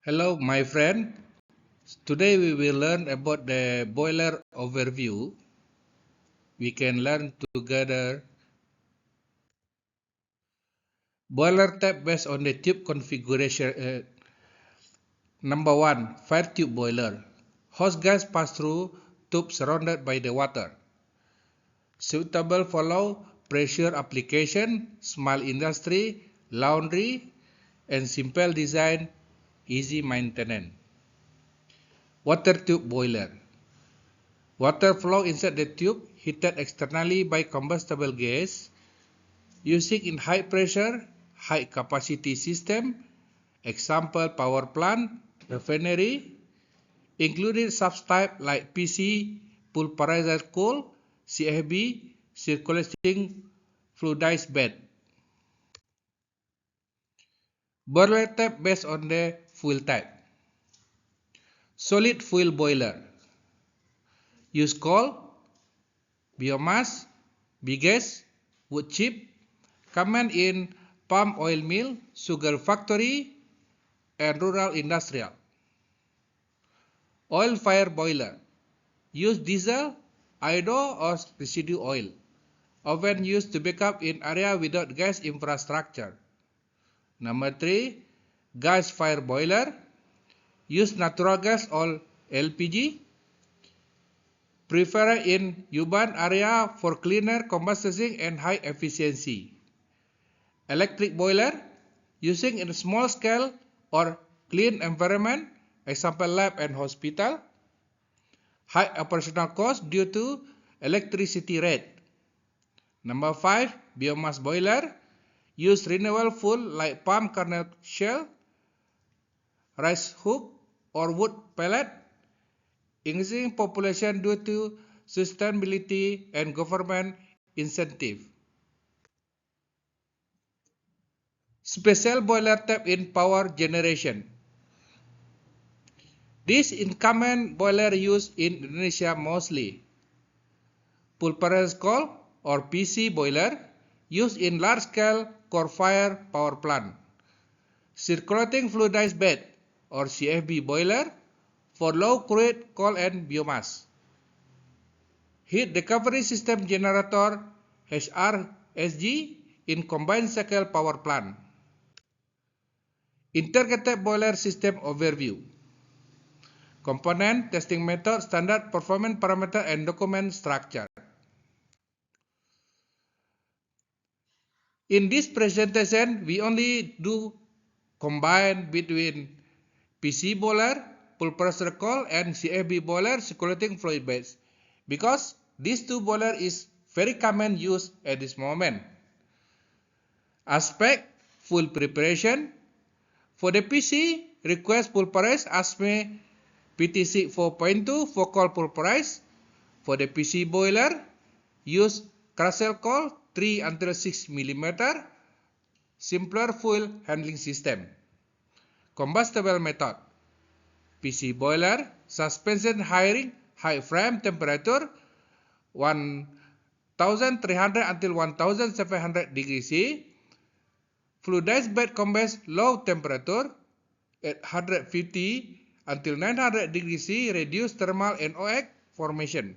Hello, my friend. Today we will learn about the boiler overview. We can learn together boiler type based on the tube configuration. Number one, fire tube boiler. Hose gas pass through tube surrounded by the water. Suitable for low pressure application, small industry, laundry, and simple design, easy maintenance. Water tube boiler. Water flow inside the tube heated externally by combustible gas using in high pressure, high capacity system, example power plant, refinery, including subtype like PC, pulverized coal, CFB, circulating fluidized bed. Boiler type based on the fuel type. Solid fuel boiler. Use coal, biomass, biogas, wood chip, common in palm oil mill, sugar factory, and rural industrial. Oil fire boiler. Use diesel, idle, or residue oil. Often used to backup in area without gas infrastructure. Number 3. Gas fire boiler. Use natural gas or LPG. Prefer in urban area for cleaner combustion and high efficiency. Electric boiler. Using in small scale or clean environment, example lab and hospital. High operational cost due to electricity rate. Number 5, biomass boiler. Use renewable fuel like palm kernel shell, rice hook, or wood pellet. Increasing population due to sustainability and government incentive. Special boiler type in power generation. This is common boiler used in Indonesia mostly. Pulverized coal or PC boiler used in large-scale coal-fired power plant. Circulating fluidized bed or CFB boiler for low crude coal and biomass. Heat recovery system generator HRSG in combined cycle power plant. Integrated boiler system overview. Component, testing method, standard performance parameter, and document structure. In this presentation, we only do combine between PC boiler, pulverized coal, and CFB boiler circulating fluid beds because these two boiler is very common use at this moment. Aspect, full preparation. For the PC, request pulverized ASME PTC 4.2 for coal pulverized. For the PC boiler, use Crucial coal 3 until 6 mm, simpler fuel handling system. Combustible method. PC boiler, suspension high flame temperature 1300 until 1700 degrees C. Fluidized bed combust low temperature 850 until 900 degrees C, reduce thermal NOx formation.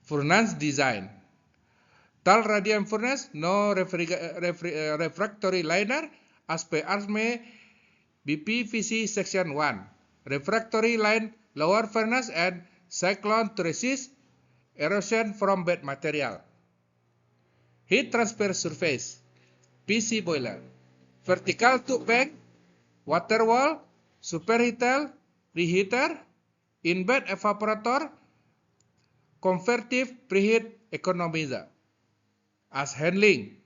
Furnace design. Tall radiant furnace, no refractory liner, ASME BPVC section 1. Refractory line, lower furnace and cyclone to resist erosion from bed material. Heat transfer surface. PC boiler. Vertical tube bank, water wall, superheater, reheater, in-bed evaporator, convertive preheat economizer. Ash handling.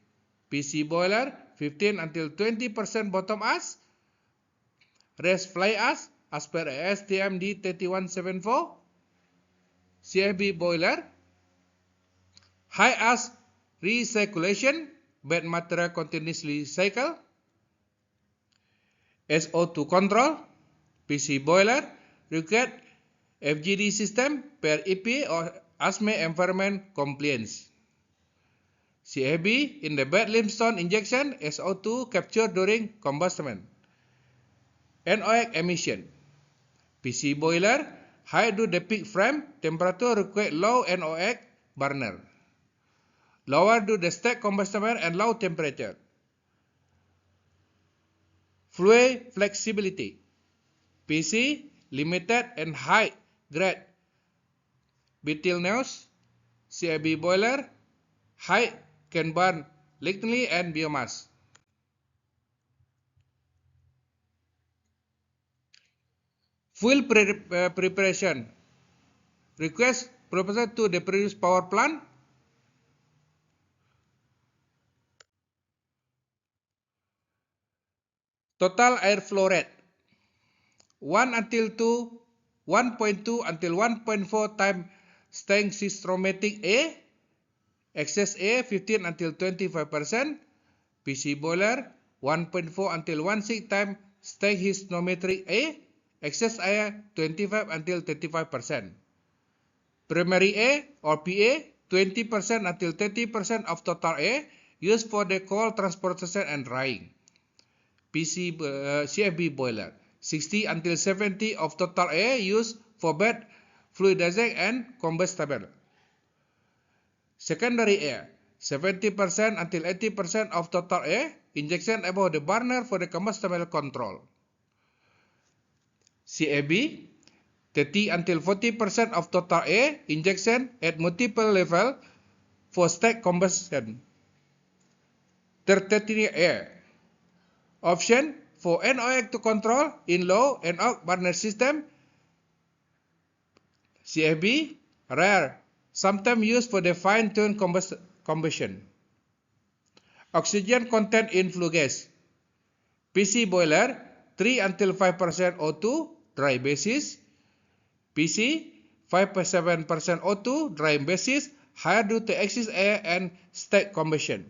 PC boiler 15 until 20% bottom ash. Rest fly ash as per ASTM D3174. CFB boiler. High ash recirculation. Bed material continuously cycle. SO2 control. PC boiler. Required FGD system per EPA or ASME environment compliance. CFB in the bed limestone injection, SO2 captured during combustion. NOx emission. PC boiler, high to the peak frame, temperature require low NOx burner. Lower to the stack combustible and low temperature. Fluid flexibility. PC, limited and high grade. Butylneous, CIB boiler, high can burn lignite and biomass. Fuel preparation. Request proposal to the previous power plant. Total airflow rate 1.2 until 1.4 times staying systematic A, excess A 15 until 25%, PC boiler 1.4 until 1.6 times staying hysterometric A, excess A 25 until 35%. Primary A or PA 20% until 30% of total A used for the coal transportation and drying. CFB boiler 60 until 70 of total A used for bed fluidizing and combustible. Secondary air 70% until 80% of total air injection above the burner for the combustible control. CAB 30 until 40% of total air injection at multiple level for stack combustion. Tertiary air option for NOx to control in low NOx burner system. CFB rare, sometimes used for the fine-tuned combustion. Oxygen content in flue gas. PC boiler 3 until 5% O2 dry basis. PC 5.7% O2 dry basis higher due to excess air and stack combustion.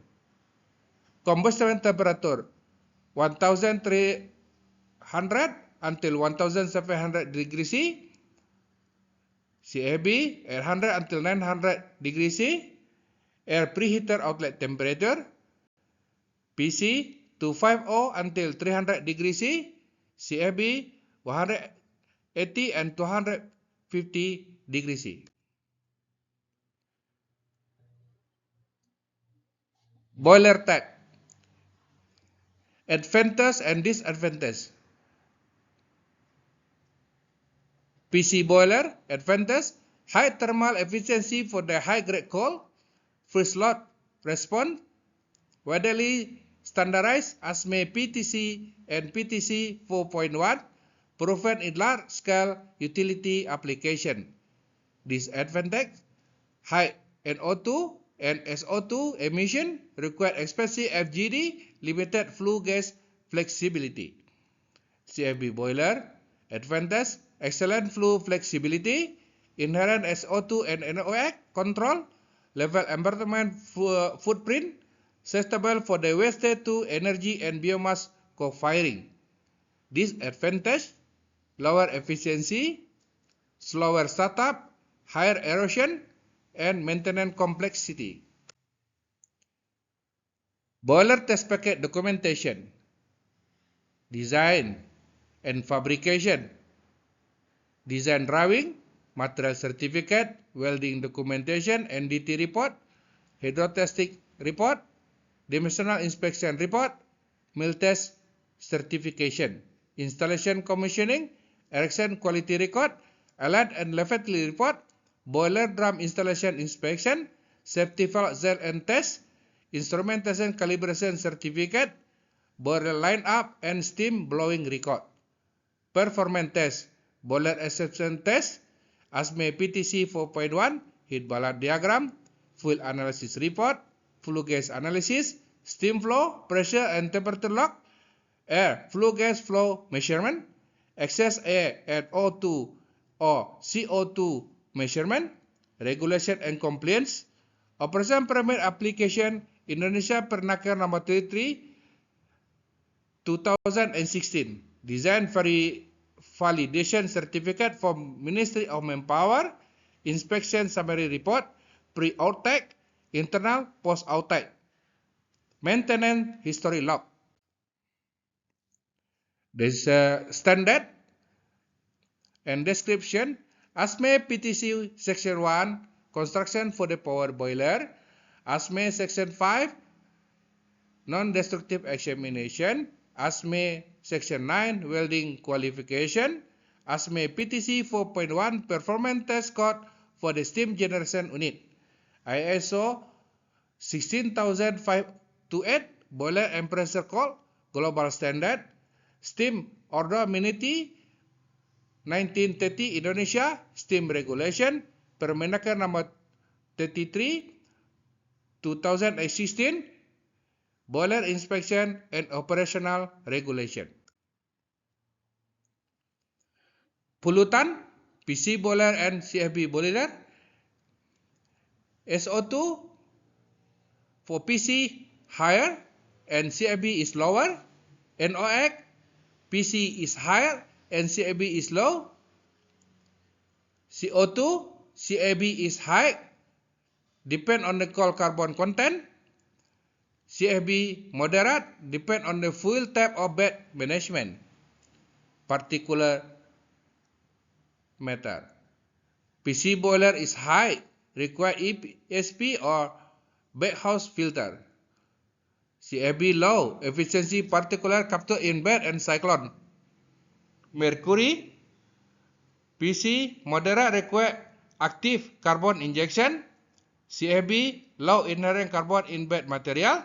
Combustion temperature 1300 until 1700 degrees C. CAB 800 until 900 degrees C. Air preheater outlet temperature. PC 250 until 300 degrees C. CAB 180 and 250 degrees C. Boiler type. Advantage and disadvantage. PC boiler advantage, high thermal efficiency for the high grade coal, first lot response, widely standardized ASME PTC and PTC 4.1, proven in large scale utility application. Disadvantage, high NO2 and SO2 emission require expensive FGD, limited flue gas flexibility. CFB boiler advantage, excellent flue flexibility, inherent SO2 and NOx control, level environment footprint, suitable for the waste to energy and biomass co-firing. Disadvantage, lower efficiency, slower startup, higher erosion, and maintenance complexity. Boiler test packet documentation, design and fabrication, design drawing, material certificate, welding documentation, NDT report, hydrotesting report, dimensional inspection report, mill test certification, installation commissioning, erection quality record, alert and laboratory report, boiler drum installation inspection, safety valve zell and test, instrumentation calibration certificate, boiler lineup and steam blowing record. Performance test, boiler exception test, ASME PTC 4.1, heat balance diagram, fuel analysis report, flue gas analysis, steam flow, pressure and temperature log, air flue gas flow measurement, excess air at O2 or CO2 measurement, regulation and compliance, operation permit application Indonesia Pernaker number 33 2016, design validation certificate from Ministry of Manpower, inspection summary report, pre-outtake, internal post-outtake, maintenance history log. This standard and description. ASME PTC Section 1, construction for the power boiler. ASME Section 5, non-destructive examination. ASME Section 9, welding qualification. ASME PTC 4.1, performance test code for the steam generation unit. ISO 16028, boiler and pressure code, global standard. Steam Order Minity 1930 Indonesia, steam regulation. Permenaker number 33 2016, boiler inspection and operational regulation. Pollutant, PC boiler and CFB boiler. SO2 for PC higher and CFB is lower. NOx, PC is higher and CFB is low. CO2, CFB is high, depend on the coal carbon content. CFB moderate, depend on the fuel type of bed management. Particular matter. PC boiler is high, require ESP or backhouse filter. CFB low, efficiency particular capture in bed and cyclone. Mercury, PC moderate, require active carbon injection. CFB low inherent carbon in bed material.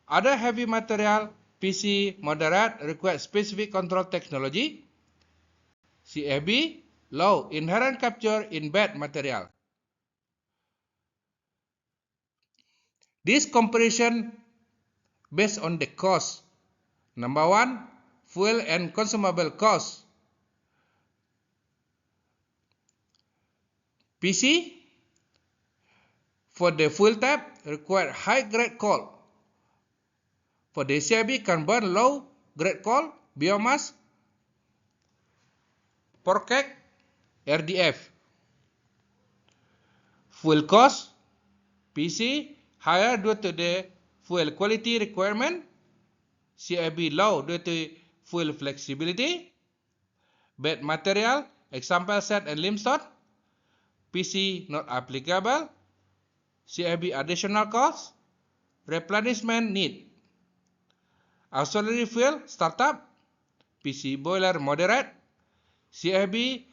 Other heavy material, PC moderate, require specific control technology. CFB low inherent capture in bed material. This comparison based on the cost. Number 1, fuel and consumable cost. PC for the fuel type require high grade coal. For the CFB can burn low grade coal, biomass, porkek, RDF. Fuel cost, PC higher due to the fuel quality requirement. CFB low due to fuel flexibility. Bed material, example sand and limestone. PC not applicable. CFB additional cost. Replenishment need. Auxiliary fuel startup. PC boiler moderate. CFB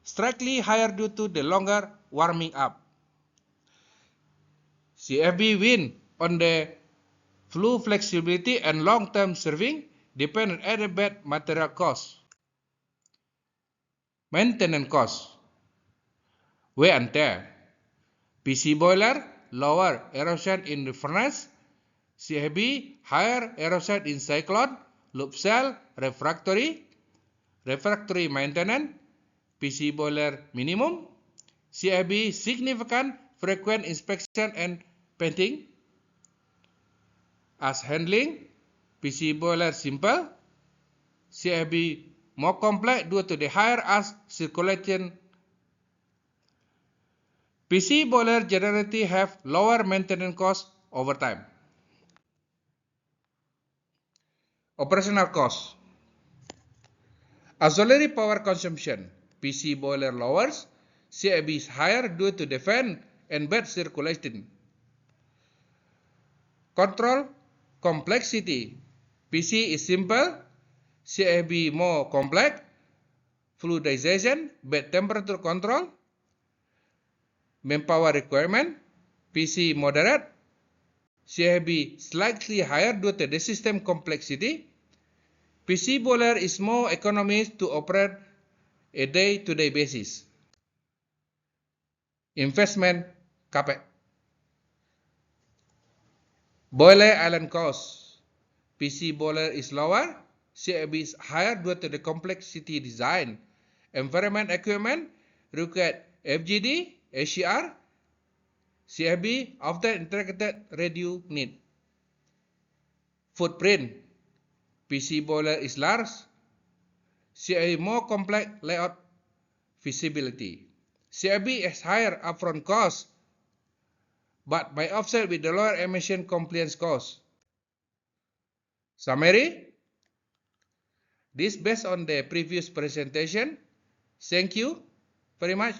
slightly higher due to the longer warming up. CFB win on the flue flexibility and long-term serving, depend on added bed material cost. Maintenance cost. Wear and tear. PC boiler, lower erosion in the furnace. CFB, higher erosion in cyclone, loop cell, refractory. Refractory maintenance. PC boiler minimum. CFB, significant, frequent inspection and painting. As handling, PC boiler simple. CFB more complex due to the higher ash circulation. PC boiler generally have lower maintenance cost over time. Operational cost. Auxiliary power consumption. PC boiler lowers. CFB is higher due to the fan and bed circulation. Control complexity. PC is simple. CFB more complex. Fluidization, bed temperature control. Manpower requirement. PC moderate. CFB slightly higher due to the system complexity. PC boiler is more economical to operate a day-to-day basis. Investment CapEx. Boiler island cost. PC boiler is lower. CFB is higher due to the complexity design. Environment equipment require FGD, ACR. CFB often integrated radio need. Footprint. PC boiler is large. CFB more complex layout feasibility. CFB is higher upfront cost, but may offset with the lower emission compliance cost. Summary. This based on the previous presentation. Thank you very much.